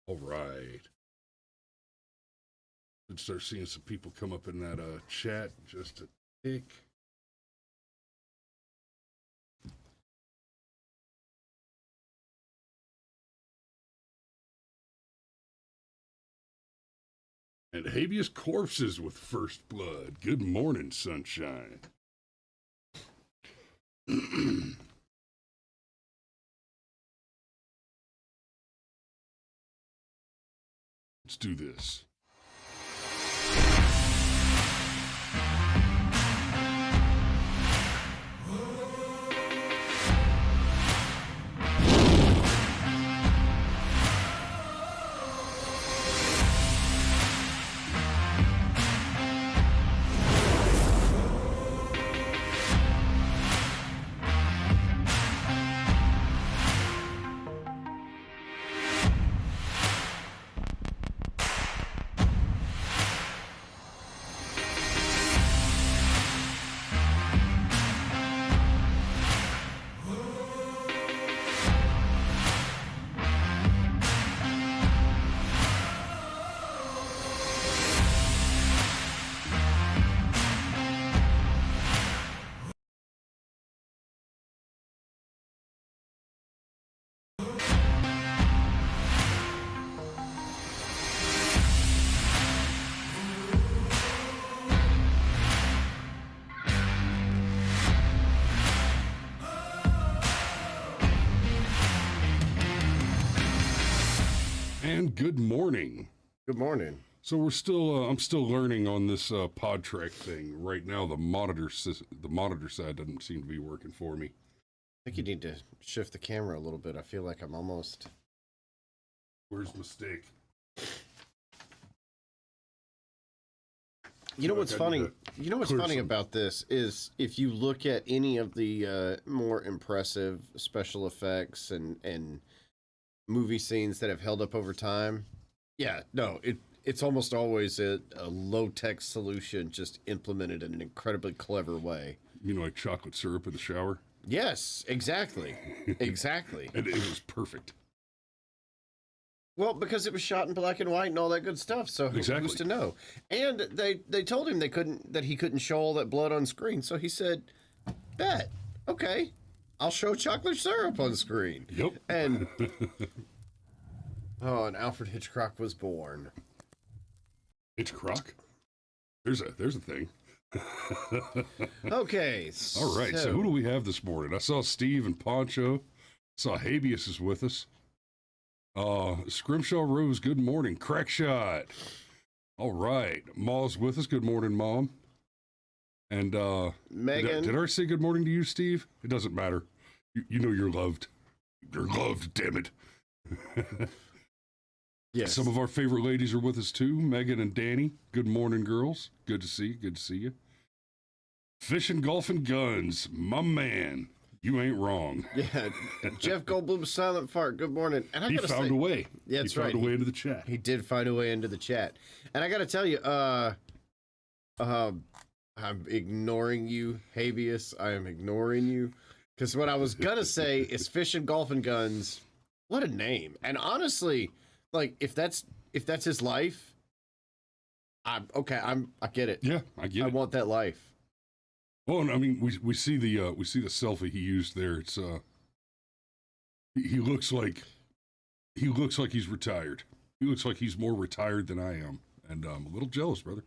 All right. Let's start seeing some people come up in that chat just a tick. And habeas corpses with first blood. Good morning, sunshine. Let's do this. And good morning. Good morning. So we're still, I'm still learning on this pod track thing right now. The monitor side doesn't seem to be working for me. I think you need to shift the camera a little bit. I feel like I'm almost. Where's mistake? You know what's funny? You know what's funny about this is if you look at any of the more impressive special effects and movie scenes that have held up over time, yeah, no, it's almost always a low-tech solution just implemented in an incredibly clever way. You know, like chocolate syrup in the shower? Yes, exactly. Exactly. And it was perfect. Well, because it was shot in black and white and all that good stuff, so exactly. who's to know? And they told him that he couldn't show all that blood on screen, so he said, "Bet, okay, I'll show chocolate syrup on screen." Yep. And and Alfred Hitchcock was born. Hitchcock? There's a thing. Okay. All right. So who do we have this morning? I saw Steve and Pancho. Saw Habeas is with us. Scrimshaw Rose, good morning. Crackshot. All right. Ma's with us. Good morning, Mom. And Megan. Did I say good morning to you, Steve? It doesn't matter. You know you're loved. You're loved, damn it. Yes. Some of our favorite ladies are with us too. Megan and Danny. Good morning, girls. Good to see you. Good to see you. Fishing, golf, and guns. My man. You ain't wrong. Yeah, Jeff Goldblum's silent fart. Good morning. And I gotta found a way. Yeah, that's right. He found a way into the chat. He did find a way into the chat. And I gotta tell you, I'm ignoring you, Habeas. I am ignoring you. Because what I was gonna say is fishing, golf, and guns. What a name. And honestly, like if that's his life, I get it. Yeah, I get it. I want that life. Well, and I mean, we see the selfie he used there. It's he looks like he's retired. He looks like he's more retired than I am, and I'm a little jealous, brother.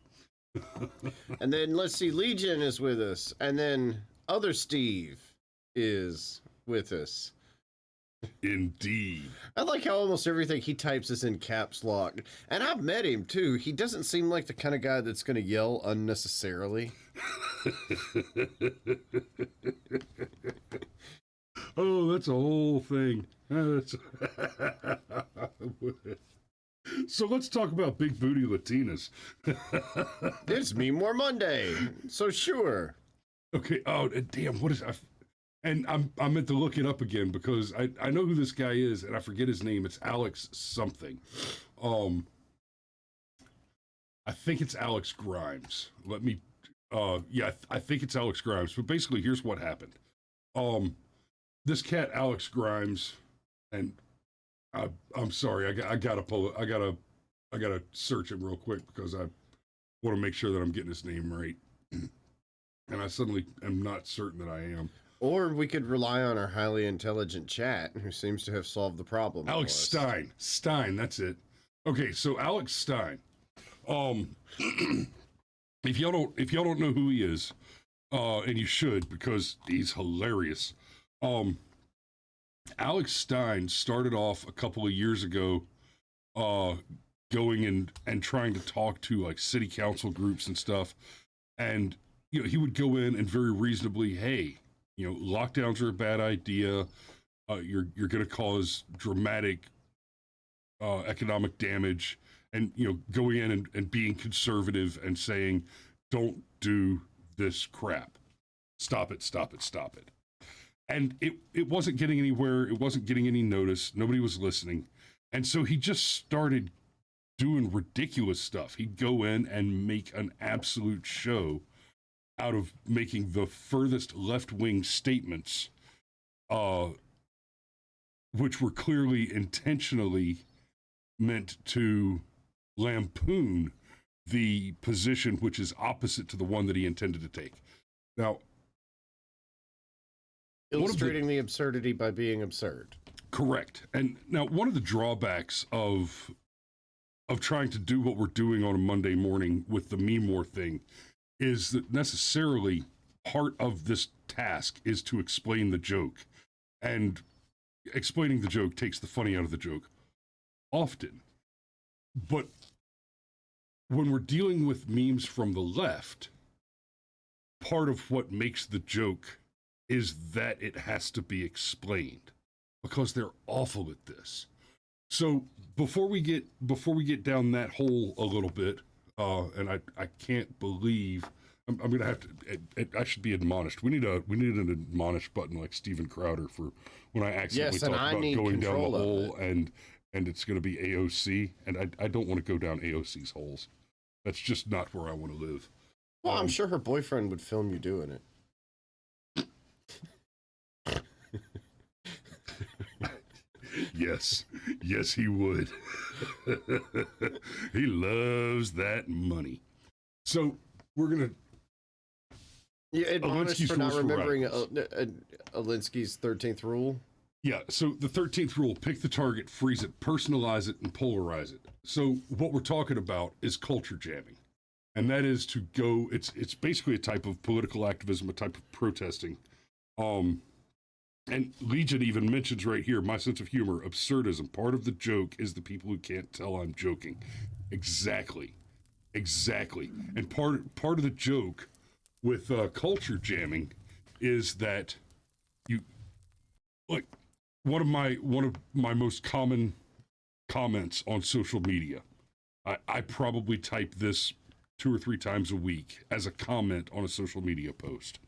And then let's see, Legion is with us, and then other Steve is with us. Indeed. I like how almost everything he types is in caps lock. And I've met him too. He doesn't seem like the kind of guy that's going to yell unnecessarily. Oh, that's a whole thing. So let's talk about big booty Latinas. It's Memewar Monday, so sure. Okay. Oh, damn. What is? And I meant to look it up again because I know who this guy is and I forget his name. It's Alex something. I think it's Alex Grimes. Let me. Yeah, I think it's Alex Grimes. But basically, here's what happened. This cat Alex Grimes, and I'm sorry. I gotta pull it. I gotta search him real quick because I want to make sure that I'm getting his name right. And I suddenly am not certain that I am. Or we could rely on our highly intelligent chat, who seems to have solved the problem. Alex Stein. Stein, that's it. Okay, so Alex Stein. If y'all don't know who he is, and you should because he's hilarious. Alex Stein started off a couple of years ago, going and trying to talk to like city council groups and stuff, and he would go in and very reasonably, hey, lockdowns are a bad idea. You're going to cause dramatic economic damage, and going in and being conservative and saying, don't do this crap. Stop it, stop it, stop it. And it wasn't getting anywhere. It wasn't getting any notice. Nobody was listening. And so he just started doing ridiculous stuff. He'd go in and make an absolute show out of making the furthest left-wing statements, which were clearly intentionally meant to lampoon the position which is opposite to the one that he intended to take. Now, illustrating the absurdity by being absurd. Correct. And now one of the drawbacks of trying to do what we're doing on a Monday morning with the Memewar thing is that necessarily part of this task is to explain the joke. And explaining the joke takes the funny out of the joke often. But when we're dealing with memes from the left, part of what makes the joke is that it has to be explained because they're awful at this. So before we get down that hole a little bit, and I can't believe I'm gonna have to. I should be admonished. We need an admonish button like Steven Crowder for when I accidentally talk about going down the hole and it's gonna be AOC, and I don't want to go down AOC's holes. That's just not where I want to live. Well, I'm sure her boyfriend would film you doing it. Yes, he would. He loves that money. So we're gonna. Yeah, admonished for not remembering Alinsky's 13th rule. Yeah, so the 13th rule: pick the target, freeze it, personalize it, and polarize it. So what we're talking about is culture jamming, and that is to go. It's basically a type of political activism, a type of protesting. And Legion even mentions right here, my sense of humor, absurdism. Part of the joke is the people who can't tell I'm joking. Exactly. And part of the joke with culture jamming is that you, like, one of my most common comments on social media. I probably type this 2 or 3 times a week as a comment on a social media post.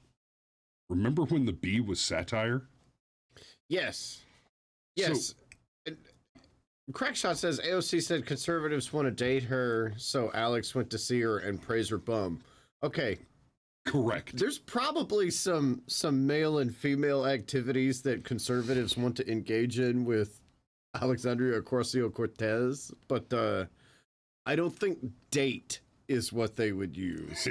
Remember when the bee was satire? Yes. So, Crackshot says AOC said conservatives want to date her, so Alex went to see her and praise her bum. Okay. Correct. There's probably some male and female activities that conservatives want to engage in with Alexandria Ocasio-Cortez, but I don't think date is what they would use.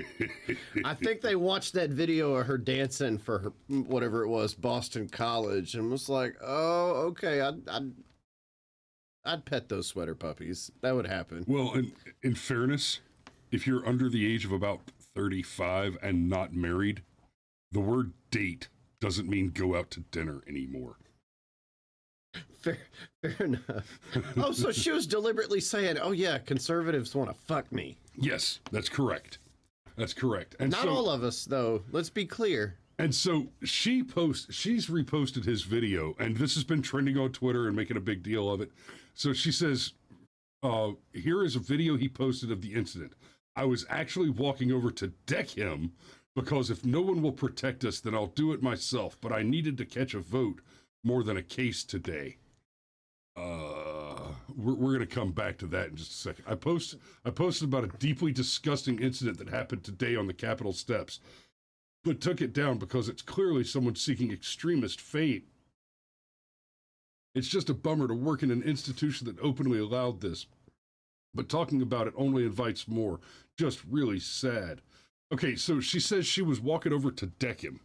I think they watched that video of her dancing for her, whatever it was, Boston College, and was like, oh, okay, I'd pet those sweater puppies. That would happen. Well, in fairness, if you're under the age of about 35 and not married, the word date doesn't mean go out to dinner anymore. Fair enough. Oh, so she was deliberately saying, oh yeah, conservatives want to fuck me. Yes, that's correct. And not all of us, though. Let's be clear. And so she's reposted his video, and this has been trending on Twitter and making a big deal of it. So she says, here is a video he posted of the incident. I was actually walking over to deck him because if no one will protect us, then I'll do it myself. But I needed to catch a vote more than a case today. We're going to come back to that in just a second. I posted about a deeply disgusting incident that happened today on the Capitol steps, but took it down because it's clearly someone seeking extremist fame. It's just a bummer to work in an institution that openly allowed this, but talking about it only invites more. Just really sad. Okay, so she says she was walking over to deck him.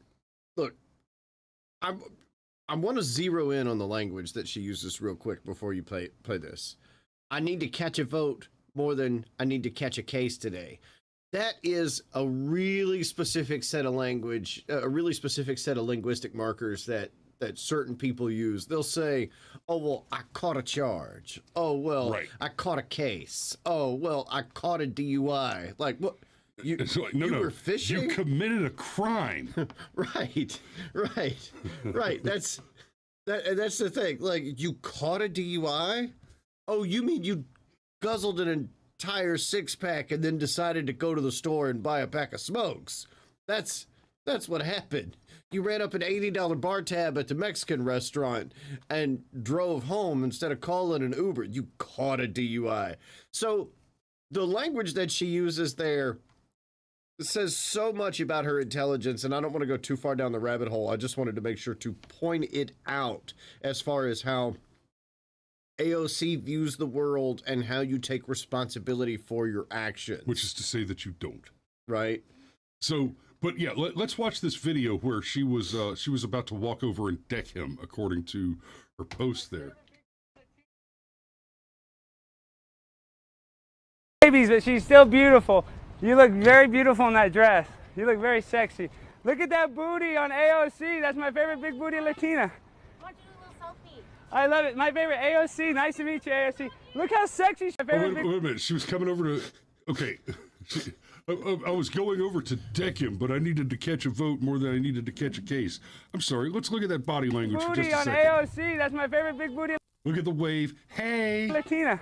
Look, I want to zero in on the language that she uses real quick before you play this. I need to catch a vote more than I need to catch a case today. That is a really specific set of language, a really specific set of linguistic markers that certain people use. They'll say, oh, well, I caught a charge. Oh, well, Right. I caught a case. Oh, well, I caught a DUI. Like, what? You, It's like, no, were fishing? You committed a crime. Right. That's the thing. Like, you caught a DUI? Oh, you mean you guzzled an entire six-pack and then decided to go to the store and buy a pack of smokes? That's what happened. You ran up an $80 bar tab at the Mexican restaurant and drove home instead of calling an Uber. You caught a DUI. So the language that she uses there says so much about her intelligence, and I don't want to go too far down the rabbit hole. I just wanted to make sure to point it out as far as how AOC views the world and how you take responsibility for your actions. Which is to say that you don't. Right? So, but yeah, let's watch this video where she was about to walk over and deck him, according to her post there. Babies, but she's still beautiful. You look very beautiful in that dress. You look very sexy. Look at that booty on AOC. That's my favorite big booty Latina. I want you to do a little selfie. I love it. My favorite AOC. Nice to meet you, AOC. Look how sexy she's. My favorite Wait a minute. She was coming over to. Okay. I was going over to deck him, but I needed to catch a vote more than I needed to catch a case. I'm sorry. Let's look at that body language for booty just a on second. AOC. That's my favorite big booty Look at the wave. Hey. Latina.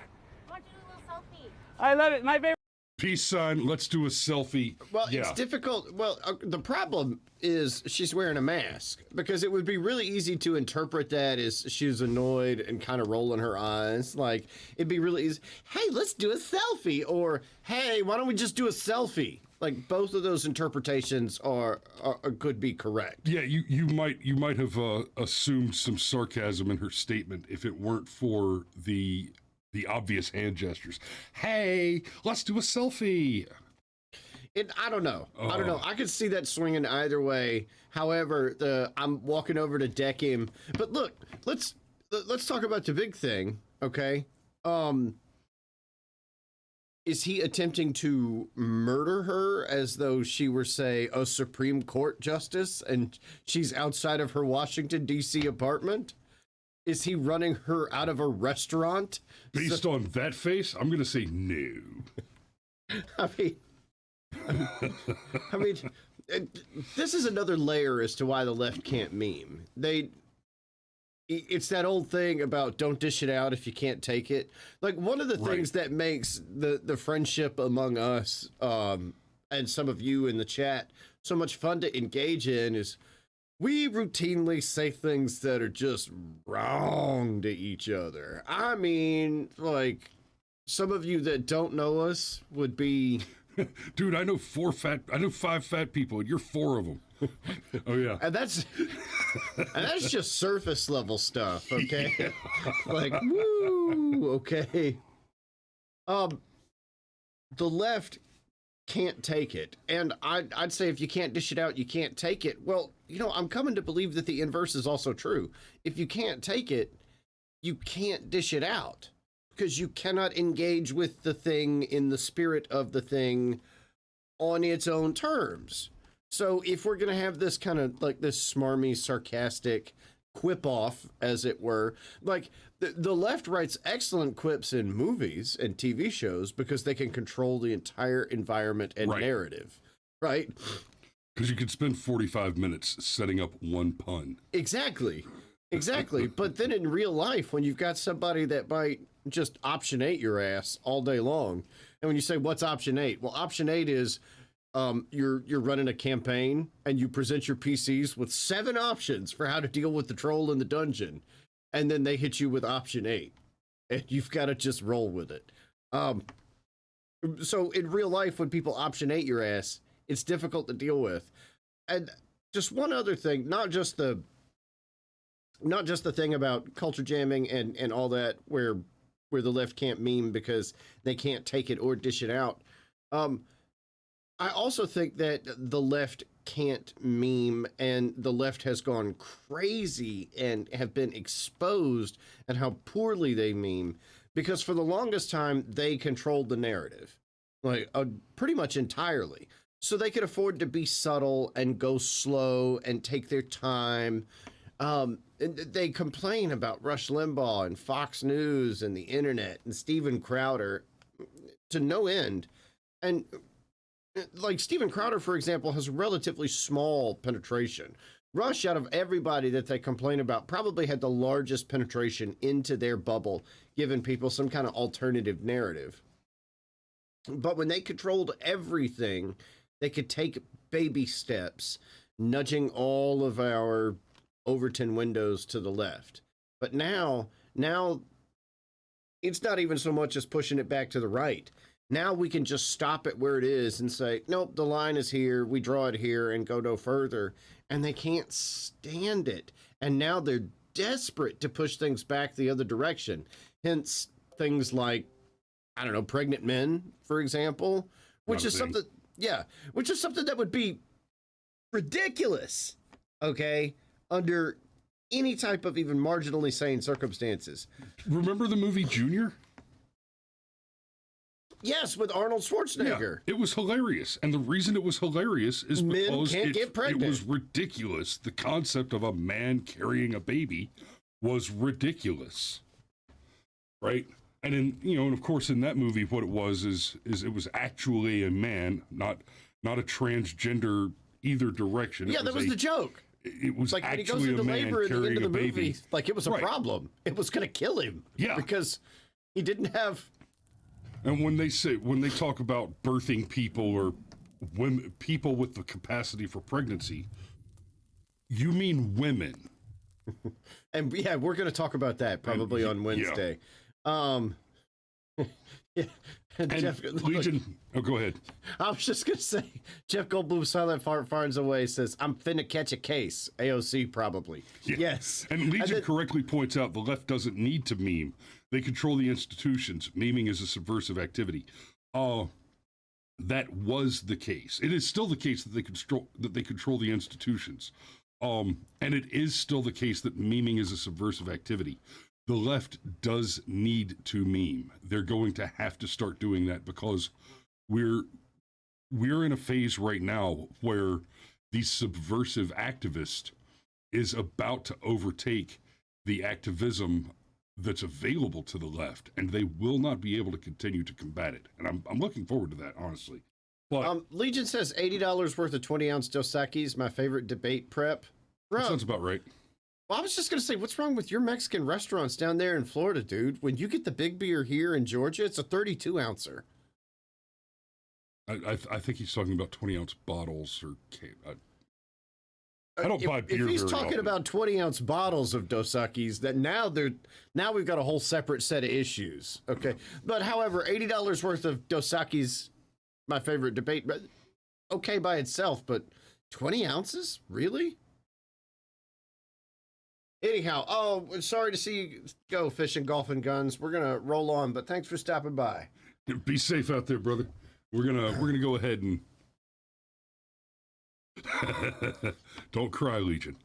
I want you to do a little selfie. I love it. My favorite. Peace sign. Let's do a selfie. Well, yeah. it's difficult. Well, the problem is she's wearing a mask, because it would be really easy to interpret that as she's annoyed and kind of rolling her eyes. Like, it'd be really easy. Hey, let's do a selfie. Or, hey, why don't we just do a selfie? Like, both of those interpretations are could be correct. Yeah, you might have assumed some sarcasm in her statement if it weren't for the obvious hand gestures. Hey, let's do a selfie. I don't know. I don't know. I could see that swinging either way. However, I'm walking over to deck him. But look, let's talk about the big thing, okay? Is he attempting to murder her as though she were, say, a Supreme Court justice and she's outside of her Washington, D.C. apartment? Is he running her out of a restaurant? Based on that face, I'm going to say no. I mean, this is another layer as to why the left can't meme. It's that old thing about don't dish it out if you can't take it. Like, one of the things that makes the friendship among us and some of you in the chat so much fun to engage in is we routinely say things that are just wrong to each other. I mean, like, some of you that don't know us would be... Dude, I know 5 fat people, and you're 4 of them. Oh yeah. And that's just surface level stuff, okay? Yeah. Like, woo, okay. The left can't take it. And I'd say if you can't dish it out, you can't take it. Well, I'm coming to believe that the inverse is also true. If you can't take it, you can't dish it out, because you cannot engage with the thing in the spirit of the thing on its own terms. So if we're going to have this kind of like this smarmy, sarcastic quip off, as it were, like the left writes excellent quips in movies and TV shows because they can control the entire environment and narrative, right? Because you could spend 45 minutes setting up one pun. Exactly. But then in real life, when you've got somebody that might just option 8 your ass all day long, and when you say, what's option 8? Well, option 8 is you're running a campaign and you present your PCs with 7 options for how to deal with the troll in the dungeon, and then they hit you with option 8, and you've got to just roll with it. So in real life, when people option 8 your ass, it's difficult to deal with. And just one other thing, not just the not just the thing about culture jamming and all that, where the left can't meme because they can't take it or dish it out. I also think that the left can't meme, and the left has gone crazy and have been exposed at how poorly they meme, because for the longest time they controlled the narrative, like pretty much entirely. So they could afford to be subtle and go slow and take their time. And they complain about Rush Limbaugh and Fox News and the internet and Steven Crowder to no end. And like Steven Crowder, for example, has relatively small penetration. Rush, out of everybody that they complain about, probably had the largest penetration into their bubble, giving people some kind of alternative narrative. But when they controlled everything, they could take baby steps, nudging all of our Overton windows to the left. But now it's not even so much as pushing it back to the right. Now we can just stop it where it is and say, nope, the line is here, we draw it here and go no further. And they can't stand it. And now they're desperate to push things back the other direction. Hence things like, I don't know, pregnant men, for example, which is something, which is something that would be ridiculous, okay, under any type of even marginally sane circumstances. Remember the movie Junior? Yes, with Arnold Schwarzenegger. Yeah, it was hilarious. And the reason it was hilarious is because it was ridiculous. The concept of a man carrying a baby was ridiculous. Right? And and of course in that movie what it was is it was actually a man, not a transgender either direction. Yeah, that was the joke. It was like actually when he goes into a man labor at the end carrying of the a movie, baby. like it was a problem. It was going to kill him. Yeah. Because he didn't have. And when they talk about birthing people or women, people with the capacity for pregnancy, you mean women. And yeah, we're going to talk about that probably on Wednesday. Yeah. And Jeff, Legion, go ahead. I was just going to say, Jeff Goldblum, Silent Fart Farns Away says, I'm finna catch a case. AOC probably. Yeah. Yes. And Legion correctly points out the left doesn't need to meme. They control the institutions. Memeing is a subversive activity. That was the case. It is still the case that they control the institutions. And it is still the case that memeing is a subversive activity. The left does need to meme. They're going to have to start doing that because we're in a phase right now where the subversive activist is about to overtake the activism that's available to the left, and they will not be able to continue to combat it. And I'm looking forward to that, honestly. But Legion says $80 worth of 20-ounce Dos Equis, my favorite debate prep. that sounds about right. Well, I was just going to say, what's wrong with your Mexican restaurants down there in Florida, dude? When you get the big beer here in Georgia, it's a 32-ouncer. I think he's talking about 20-ounce bottles or I don't buy beer. If he's very talking often. about 20-ounce bottles of Dos Equis, that now we've got a whole separate set of issues. Okay, but however, $80 worth of Dos Equis, my favorite debate, okay by itself, but 20 ounces, really? Anyhow, sorry to see you go, Fishing, Golf, and Guns. We're gonna roll on, but thanks for stopping by. Be safe out there, brother. We're gonna go ahead and don't cry, Legion.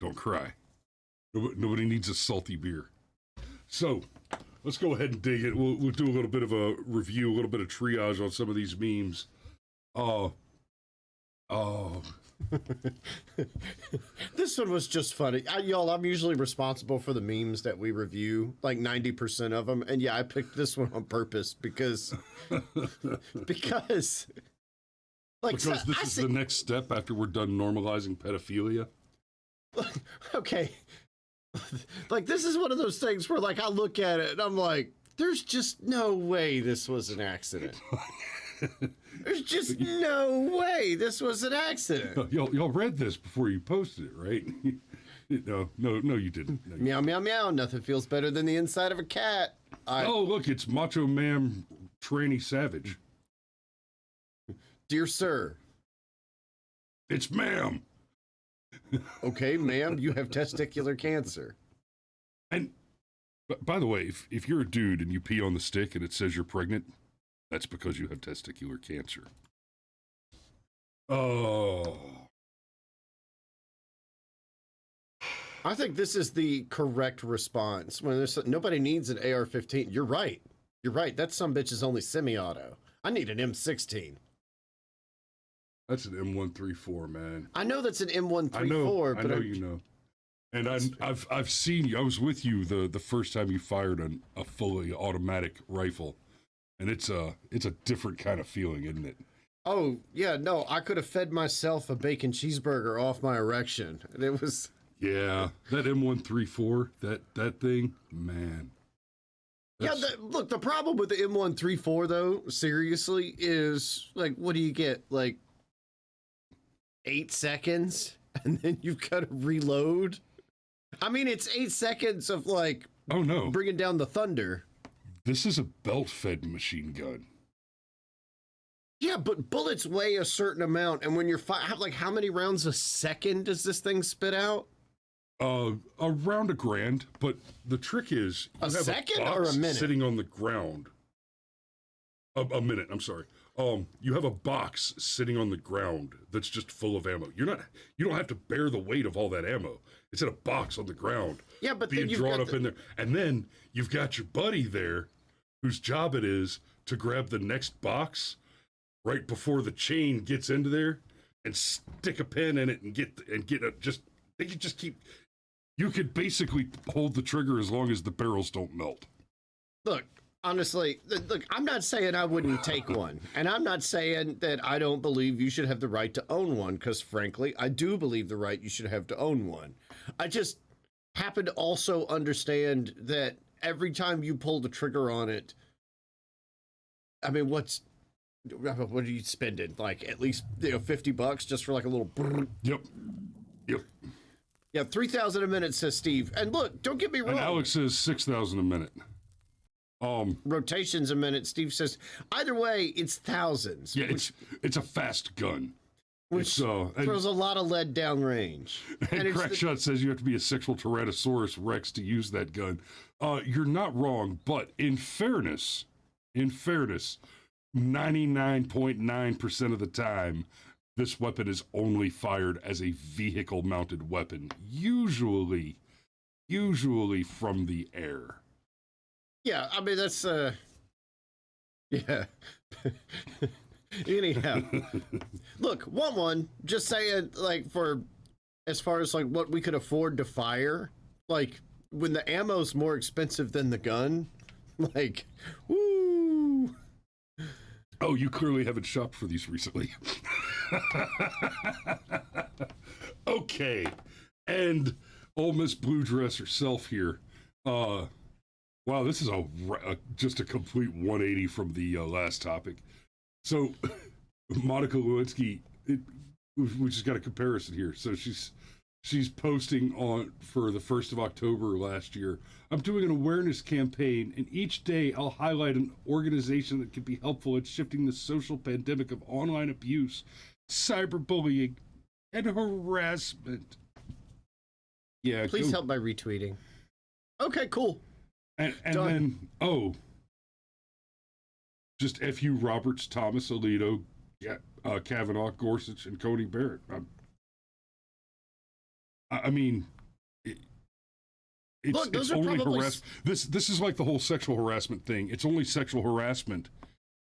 Don't cry. Nobody needs a salty beer. So let's go ahead and dig it. We'll do a little bit of a review, a little bit of triage on some of these memes. This one was just funny. Y'all, I'm usually responsible for the memes that we review, like 90% of them. And yeah, I picked this one on purpose because this is the next step after we're done normalizing pedophilia. Okay. Like, this is one of those things where, like, I look at it and I'm like, there's just no way this was an accident. There's just no way this was an accident. Y'all read this before you posted it, right? No, you didn't. No, meow, meow, meow. Nothing feels better than the inside of a cat. Oh, look, it's Macho Man Tranny Savage. Dear sir. It's ma'am. Okay, ma'am, you have testicular cancer. And by the way, if you're a dude and you pee on the stick and it says you're pregnant, that's because you have testicular cancer. Oh. I think this is the correct response. When there's nobody needs an AR-15. You're right. You're right. That sumbitch is only semi-auto. I need an M16. That's an M134, man. I know that's an M134, I but know you know. And I've seen you. I was with you the first time you fired a fully automatic rifle, and it's a different kind of feeling, isn't it? Oh yeah, no, I could have fed myself a bacon cheeseburger off my erection, and it was. Yeah, that M134, that thing, man. Yeah, look, the problem with the M134 though, seriously, is like, what do you get? Like 8 seconds, and then you've got to reload. I mean, it's 8 seconds of like, oh no, bringing down the thunder. This is a belt-fed machine gun. Yeah, but bullets weigh a certain amount, and when you're like, how many rounds a second does this thing spit out? Around $1,000, but the trick is you a have second a box or a minute sitting on the ground. A minute, I'm sorry. You have a box sitting on the ground that's just full of ammo. You don't have to bear the weight of all that ammo. It's in a box on the ground. Yeah, but being then you've drawn got up in there, and then you've got your buddy there, whose job it is to grab the next box right before the chain gets into there and stick a pin in it and get it. They could just keep. You could basically hold the trigger as long as the barrels don't melt. Look, honestly, look, I'm not saying I wouldn't take one. And I'm not saying that I don't believe you should have the right to own one, because frankly, I do believe the right you should have to own one. I just happen to also understand that every time you pull the trigger on it, I mean, what are you spending? Like at least $50 just for like a little. Yep. Yeah, 3,000 a minute, says Steve. And look, don't get me wrong. And Alex says 6,000 a minute. Rotations a minute. Steve says either way, it's thousands. Yeah, it's a fast gun. Which throws a lot of lead down range. And Crackshot says you have to be a sexual Tyrannosaurus Rex to use that gun. You're not wrong, but in fairness, 99.9% of the time, this weapon is only fired as a vehicle-mounted weapon, usually from the air. Yeah, I mean, that's, yeah. Anyhow, look, one, just saying, like, for, as far as, like, what we could afford to fire, like, when the ammo's more expensive than the gun, like, woo! Oh, you clearly haven't shopped for these recently. Okay, and old Miss Blue Dress herself here. Wow, this is just a complete 180 from the last topic. So, Monica Lewinsky, we just got a comparison here. So she's posting on for the 1st of October last year. I'm doing an awareness campaign, and each day I'll highlight an organization that could be helpful in shifting the social pandemic of online abuse, cyberbullying, and harassment. Yeah, please help by retweeting. Okay, cool. And then, just F.U. Roberts, Thomas, Alito, Kavanaugh, Gorsuch, and Coney Barrett. I mean, it's only harassment. This is like the whole sexual harassment thing. It's only sexual harassment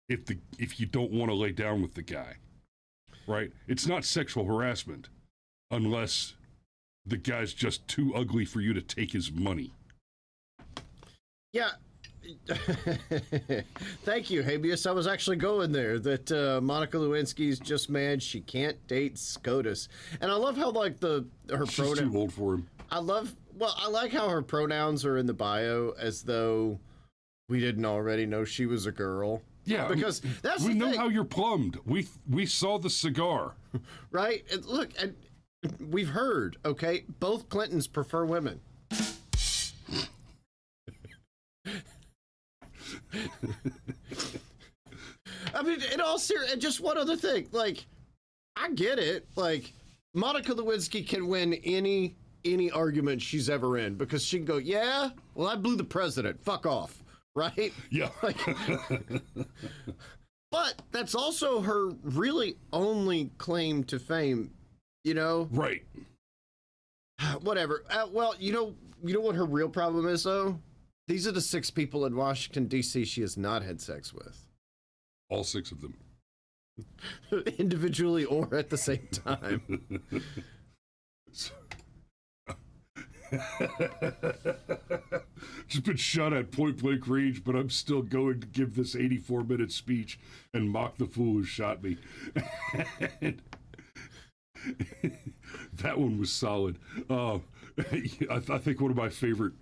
if you don't want to lay down with the guy, right? It's not sexual harassment unless the guy's just too ugly for you to take his money. Yeah. Thank you, Habeas. I was actually going there. That Monica Lewinsky's just mad she can't date SCOTUS, and I love how like her She's too old for him. I like how her pronouns are in the bio as though we didn't already know she was a girl. Yeah, because that's we the know thing. how you're plumbed. We saw the cigar, right? And look, and we've heard. Okay, both Clintons prefer women. I mean, in all seriousness, and just one other thing, like, I get it. Like, Monica Lewinsky can win any argument she's ever in because she can go, yeah, well, I blew the president. Fuck off, right? Yeah. Like, but that's also her really only claim to fame, you know? Right. Whatever. Well, you know what her real problem is, though? These are the 6 people in Washington, D.C. she has not had sex with. All 6 of them. Individually or at the same time. Just been shot at point blank range, but I'm still going to give this 84-minute speech and mock the fool who shot me. That one was solid. I think one of my favorite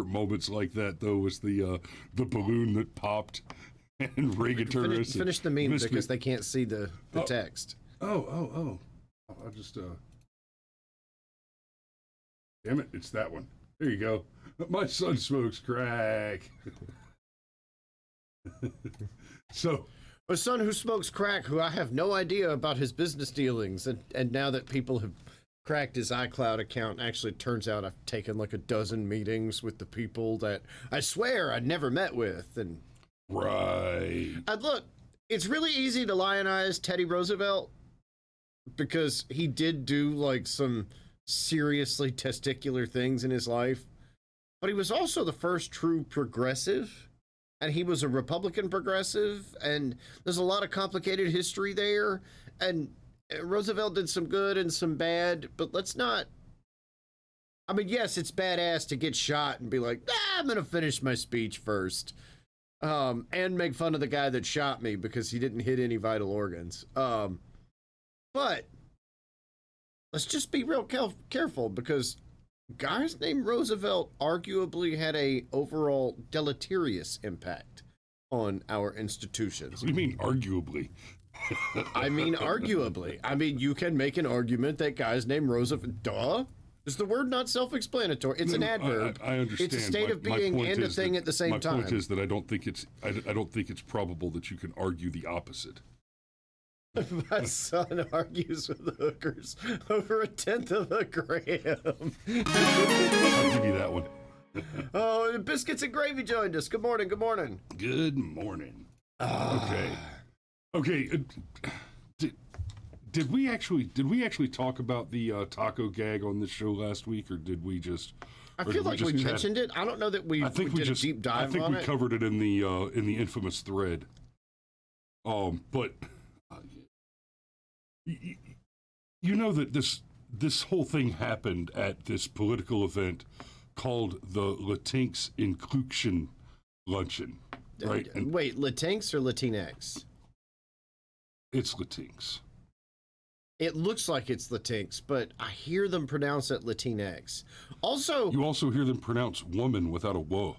moments like that though was the balloon that popped and Reagan turned finish the meme because they can't see the text. Oh. I'll just damn it, it's that one. There you go. My son smokes crack. So a son who smokes crack, who I have no idea about his business dealings, and now that people have cracked his iCloud account, actually turns out I've taken like a dozen meetings with the people that I swear I never met with. And right. And look, it's really easy to lionize Teddy Roosevelt because he did do like some seriously testicular things in his life, but he was also the first true progressive. And he was a Republican progressive, and there's a lot of complicated history there. And Roosevelt did some good and some bad, but let's not. I mean, yes, it's badass to get shot and be like, I'm going to finish my speech first. And make fun of the guy that shot me because he didn't hit any vital organs. But let's just be real careful because guys named Roosevelt arguably had a overall deleterious impact on our institutions. What do you mean arguably? I mean arguably. I mean, you can make an argument that guys named Roosevelt, duh. Is the word not self-explanatory? It's an adverb. I understand. It's a state of being and a thing at the same time. My point is that I don't think it's probable that you can argue the opposite. My son argues with hookers over 1/10 of a gram. I'll give you that one. Oh, Biscuits and Gravy joined us. Good morning. Good morning. Good morning. Okay. Did we actually talk about the taco gag on this show last week, or did we just? I feel like we mentioned it. I don't know that we did a deep dive on it. I think we covered it in the infamous thread. But you know that this whole thing happened at this political event called the Latinx Inclusion Luncheon, right? Wait, Latinx or Latinx? It's Latinx. It looks like it's Latinx, but I hear them pronounce it Latinx. Also, you also hear them pronounce woman without a woe.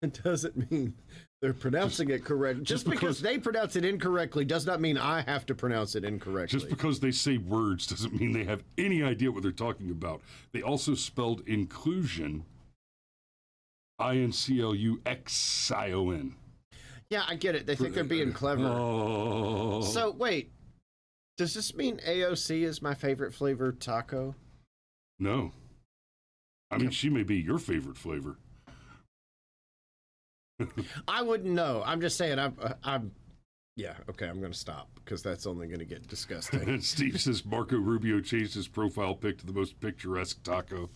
It doesn't mean they're pronouncing it correct. Just because they pronounce it incorrectly does not mean I have to pronounce it incorrectly. Just because they say words doesn't mean they have any idea what they're talking about. They also spelled inclusion, INCLUXION. Yeah, I get it. They think they're being clever. Oh. So, wait. Does this mean AOC is my favorite flavor taco? No. I mean, she may be your favorite flavor. I wouldn't know. I'm just saying, yeah, okay, I'm going to stop because that's only going to get disgusting. And Steve says Marco Rubio changed his profile pic to the most picturesque taco.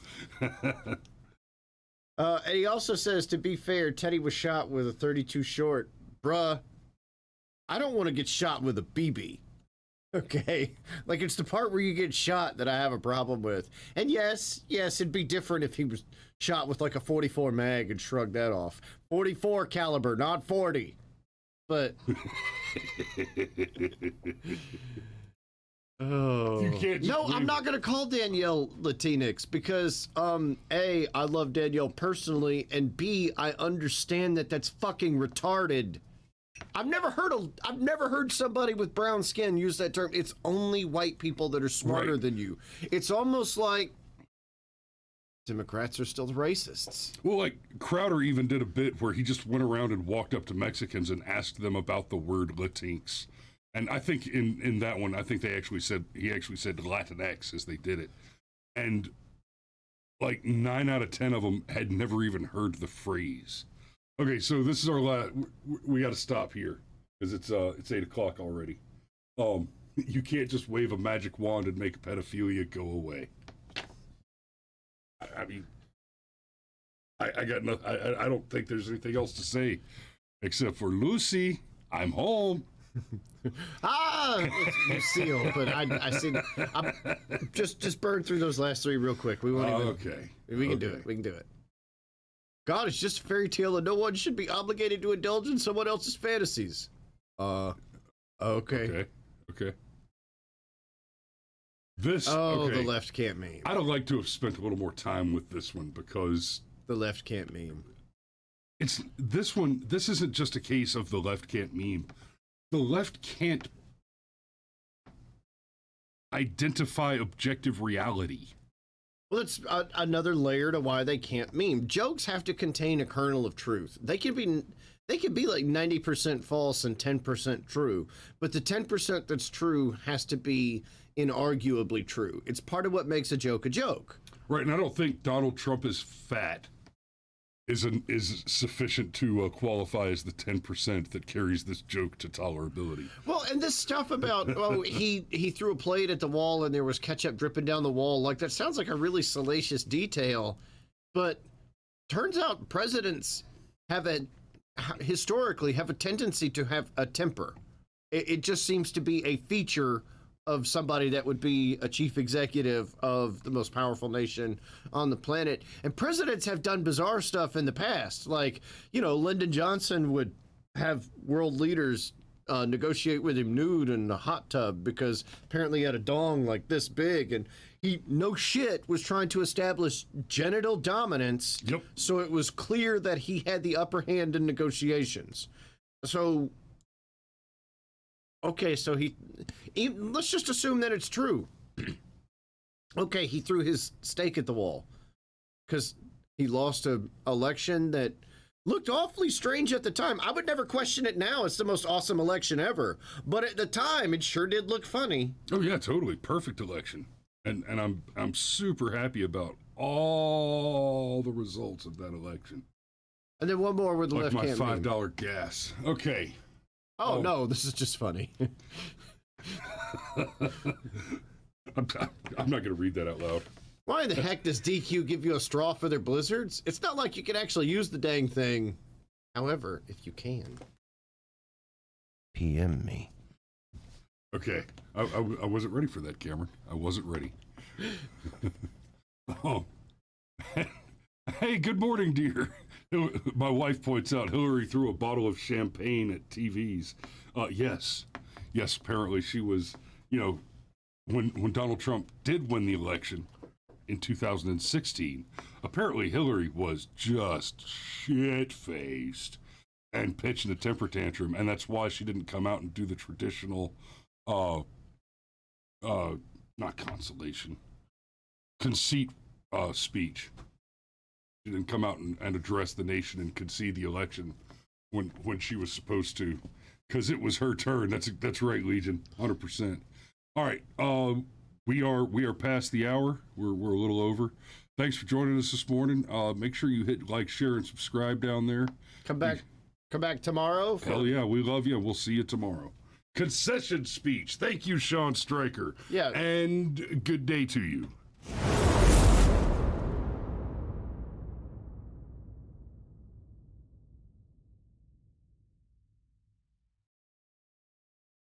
And he also says, to be fair, Teddy was shot with a 32 short. Bruh, I don't want to get shot with a BB. Okay? Like, it's the part where you get shot that I have a problem with. And yes, it'd be different if he was shot with like a 44 mag and shrugged that off. 44 caliber, not 40. But... Oh. You can't No, I'm not going to call Danielle Latinx because, A, I love Danielle personally, and B, I understand that that's fucking retarded. I've never heard somebody with brown skin use that term. It's only white people that are smarter than you. It's almost like Democrats are still the racists. Well, like Crowder even did a bit where he just went around and walked up to Mexicans and asked them about the word Latinx. And I think in that one, I think he actually said Latinx as they did it. And like 9 out of 10 of them had never even heard the phrase. Okay, so this is our last, we got to stop here because it's 8 o'clock already. You can't just wave a magic wand and make pedophilia go away. I mean, I got nothing. I don't think there's anything else to say except for Lucy, I'm home. It's Lucille, but I see. Just burn through those last 3 real quick. We won't even. Okay. We can do it. We can do it. God, it's just a fairy tale, and no one should be obligated to indulge in someone else's fantasies. Okay. Okay. This. Oh, okay. the left can't meme. I'd have liked to have spent a little more time with this one because The left can't meme. it's this one. This isn't just a case of the left can't meme. The left can't identify objective reality. Well, it's another layer to why they can't meme. Jokes have to contain a kernel of truth. They can be like 90% false and 10% true, but the 10% that's true has to be inarguably true. It's part of what makes a joke a joke. Right, and I don't think Donald Trump is fat is sufficient to qualify as the 10% that carries this joke to tolerability. Well, and this stuff about he threw a plate at the wall and there was ketchup dripping down the wall, like that sounds like a really salacious detail, but turns out presidents historically have a tendency to have a temper. It just seems to be a feature of somebody that would be a chief executive of the most powerful nation on the planet. And presidents have done bizarre stuff in the past. Like, Lyndon Johnson would have world leaders negotiate with him nude in a hot tub because apparently he had a dong like this big, and he, no shit, was trying to establish genital dominance. Yep. So it was clear that he had the upper hand in negotiations. So, okay, so let's just assume that it's true. Okay, he threw his stake at the wall because he lost an election that looked awfully strange at the time. I would never question it now. It's the most awesome election ever. But at the time, it sure did look funny. Oh yeah, totally. Perfect election. And I'm super happy about all the results of that election. And then one more with the Like left my hand. $5 gas. Okay. Oh, no, this is just funny. I'm not going to read that out loud. Why in the heck does DQ give you a straw for their blizzards? It's not like you can actually use the dang thing. However, if you can, PM me. Okay. I wasn't ready for that, Cameron. I wasn't ready. Oh. Hey, good morning, dear. My wife points out Hillary threw a bottle of champagne at TVs. Yes, apparently she was, when Donald Trump did win the election in 2016, apparently Hillary was just shit-faced and pitching a temper tantrum, and that's why she didn't come out and do the traditional, not consolation, conceit speech. She didn't come out and address the nation and concede the election when she was supposed to, because it was her turn. That's right, Legion, 100%. All right, we are past the hour. We're a little over. Thanks for joining us this morning. Make sure you hit like, share, and subscribe down there. Come back tomorrow. Hell yeah, we love you. We'll see you tomorrow. Concession speech. Thank you, Sean Stryker. Yeah. And good day to you.